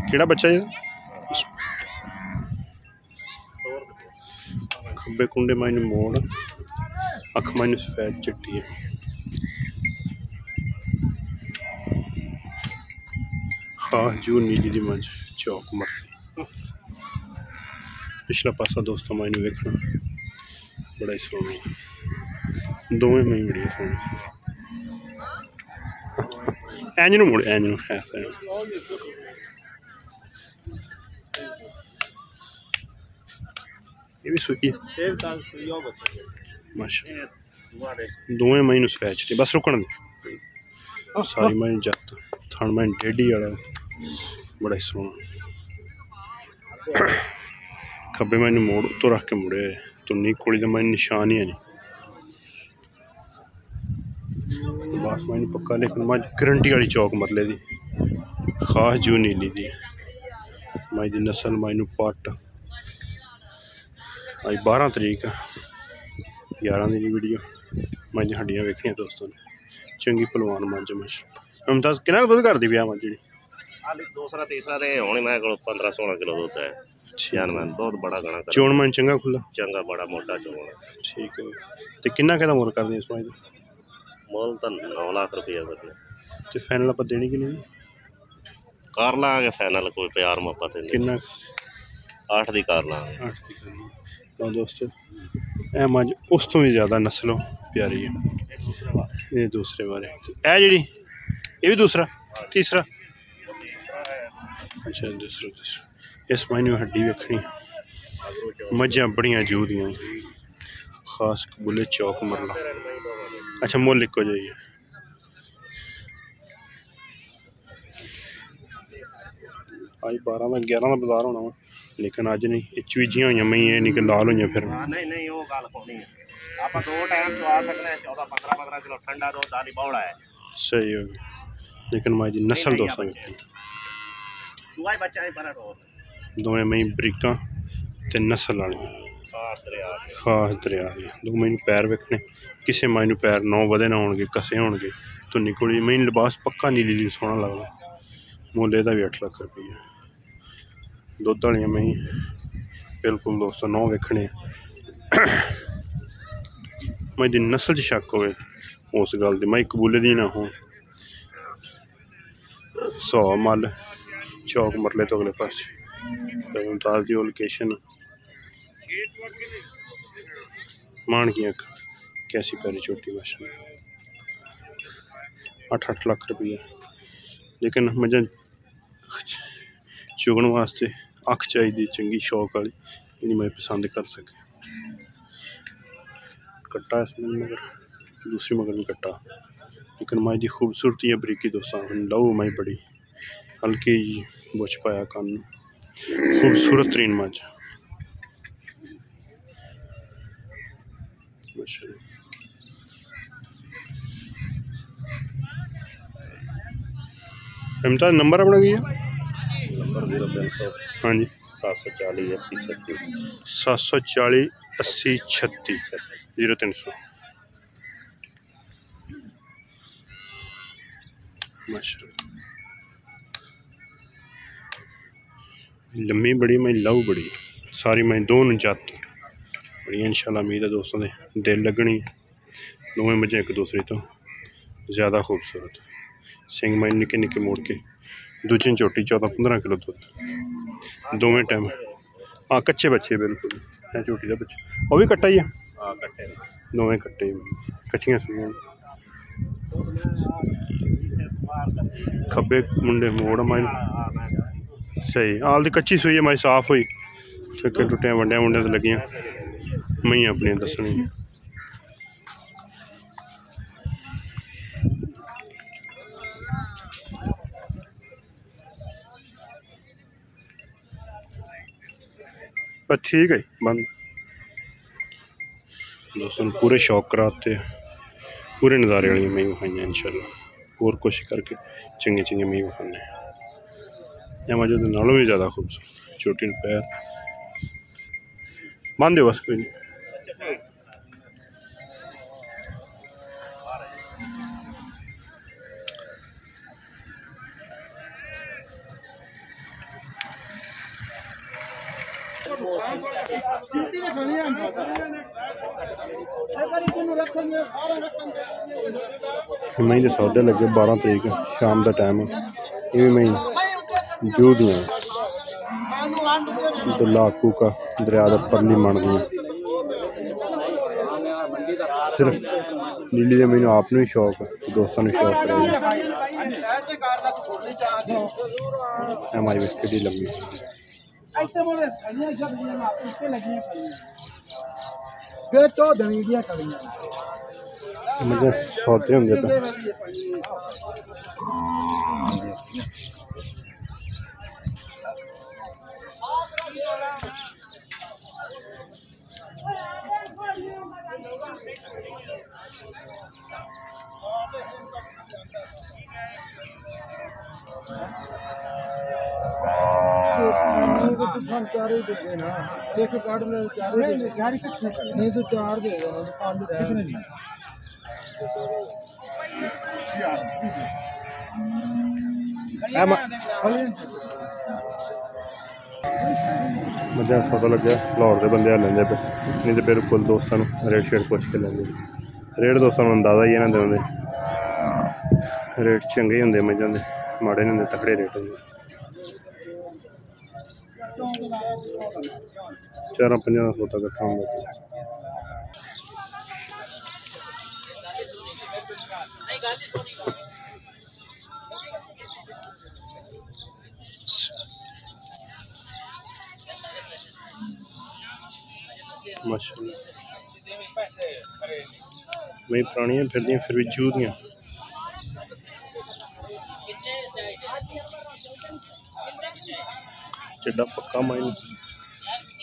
केड़ा बच्चा जी खब्बे कुंडे मायने मोड़ अख मायने सफेद चिट्टी है। खास जू नीली दी मंझ चौक मरली। पिछला पासा दोस्तों मायने वेखना बड़ा ही सोहना दोवें में बड़ी सोहनी। इंज नूं मुड़ इंज नूं ऐसा ये भी सुई माशा दोवें मई सफेद चिट्टी बस रुकन दे सारी मई जत थन मई टेढ़ी वाला बड़ा ही सोहना। खब्बे मैंने मोड़ तो रख के मुड़े तुन्नी कुड़ी का मैंने निशान ही है नहीं बस मैंने पक्का लेकिन मज गरंटी वाली चौक मरले दी खास जू नीली दी मई दी नस्ल मैनू पट अज 12 तरीक 11 दिन वीडियो मज हड्डियां वेखियां दोस्तों ने चंगी पलवान मज मश मुमताज कितना दुध कर दी ब्याह मज जी दूसरा तीसरा ते होनी मैं को 15-16 किलो दूध है जानवर बहुत बड़ा गणा कर चोण मन चंगा खुला चंगा बड़ा मोटा चोण ठीक है ते किन्ना कहदा मोल कर दी इस मज मोल तो 9 लाख रुपया बदले ते फाइनल आप देनी कि नहीं कार लांगे फाइनल कोई प्यार मौका से किन्ना 8 दी कार लांगे 8 दी कर लो दोस्तों ए मज उस तो भी ज़्यादा नस्लों प्यारी है ये दूसरे बारे ए जी ये भी दूसरा तीसरा अच्छा दूसरा इस महीने हड्डी वेखनी मझा बड़िया जू दियां खास बुले चौक मरला अच्छा मुल इको जाइए अज 12 का 11 का बाजार होना वा लेकिन अज नहीं चवीजियां हुई मई ये नहीं कि लाल हुई फिर नहीं वो गल होनी है आप दो टाइम चवा सकते हैं 14-15 किलो ठंडा दूध दाली बौड़ा है सही हो गया लेकिन माई जी नस्ल दोस्तों दोवें मई बरीकां ते नस्ल वाली खास दरिया दी दो मई पैर वेखने किसी मई पैर 9 वधे ना होणगे कसे होणगे धुन्नी कुड़ी मई लिबास पक्का नीली दी सोहना लगदा मुल एदा भी 8 लाख रुपया दुध वाली मई बिल्कुल दोस्तों 9 वेखने मई दी नस्ल च शक होवे उस गल दी मई कबूले दी ना हो 100 मल चौक मरले तो अगले पास मुमताज दी लोकेशन मान की अख कैसी प्यारी छोटी माशा 8 लाख रुपया लेकिन मजा चुगन वास्ते अख चाहिए चंगी शौक वाली जिन्हें मैं पसंद कर सके कट्टा इसमें मगर दूसरी मगर नहीं कट्टा लेकिन माई की खूबसूरती है बरीकी दोस्तों लहू माई बड़ी हल्की बुझ पाया कान खूबसूरत तरीन मज इमताज नंबर अपना की नंबर 0300 हाँ जी 740 80 36 740 80 36 0300 माशा लम्मी बड़ी मैं लहू बड़ी सारी मैं दोनों जात बड़ी इंशाल्लाह उम्मीद है दोस्तों ने दिल लगनी दोवें मझे एक दूसरे तो ज़्यादा खूबसूरत सिंह मैं निके निके मोड़ के दूजी चोटी 14-15 किलो दूध दोवें टाइम हाँ कच्चे बच्चे बिल्कुल है झोटी का बच्चा वो भी कट्टा ही है दोवें कट्टे कच्चियां सुनियां खब्बे मुंडे मोड़ माई सही हाल दी कच्ची सुई है माई साफ हुई ठेके टुटे वंडिया वुंडिया तो लगियां मई अपनी दसनी पर ठीक है बंद दोस्तों पूरे शौक कराते पूरे नज़ारे वाली मई विखाई इंशाल्लाह और कोशिश करके चंगे चंगे मई विखाने या मजे नालों भी ज़्यादा खूबसूरत छोटी पैर मान दो बस कोई नहीं मई के सौदे लगे 12 तरीक शाम का टाइम ये भी मई जू दी लाकू का दरिया का परली मन दी सिर्फ नीली के मैंने आप ही शौक दोस्तों ने शौक हमारी बिस्किट ही लंबी मुझे सौदे होंगे तो चार ही दे ना एक कार्ड में चार नहीं तो चार दे देना तो पांच कितने नहीं मुझे पता लगे लाहौर के बंदे लेंदे पे नहीं तो बिल्कुल दोस्तों रेट शेट पुछ के लेंदे रेट दोस्तों अंदाजा ही इन्होंने देंगे रेट चंगे ही होंगे मझां दे माड़े नहीं होंगे तकड़े रेट होंगे 4-5 का सौदा इकट्ठा होंगे माशाल्लाह मैं पुरानियां फिर भी जू दियां चिड्डा पक्का माइन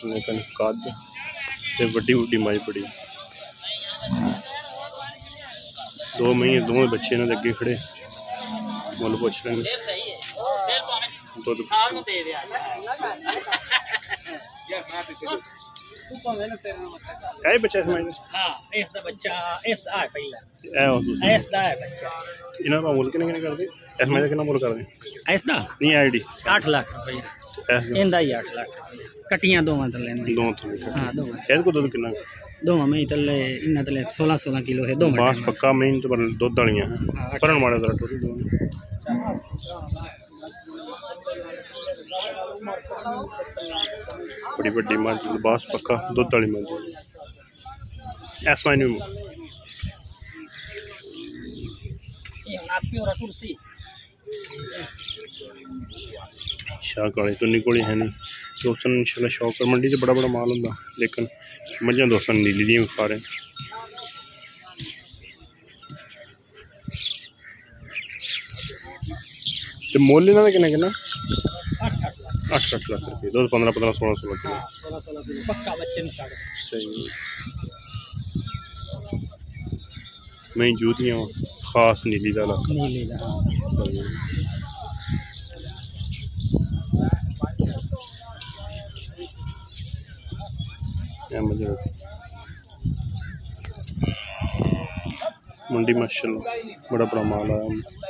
लेकिन कद ते वड्डी वड्डी माई बड़ी 2 महीने दोवें बच्चे इन्हां दे अगे खड़े मुल पुछ लेंगे दुद्ध है बच्चा इस महीने हां इसदा बच्चा इसदा है पहला ए हो दूसरा इसदा है बच्चा इन्हां दा मुल किने कर दे इस महीने कितना मुल कर दे इसदा नहीं आईडी 8 लाख रुपए इंदा ही 8 लाख कटियां दोवां तले दो थले हां दोवां ਇਹਦੇ ਕੋ ਦੁੱਧ ਕਿੰਨਾ दोवां में तले इन्ना तले 16 किलो है दोवां बास पक्का में तो दुध वालियां भरन वाले जरा टोरी दो बड़ी बड़ी मंज बास पक्का दुध वाली मंज ऐस मायने में ये आपकी और कुर्सी शाह काले तो निकोली है नहीं दोस्तों इंशाल्लाह शौक पर मंडी से बड़ा बड़ा माल होंगे लेकिन मझां दोस्तों नीली दी खा रहे तो मोल इन्होंने किन्ना किन्ना 8 लाख रुपये 15 16 किलो पक्का बच्चे सही मैं जूतियाँ खास नीली का इलाका नीली दा मंडी माशाल्लाह बड़ा बड़ा माल आया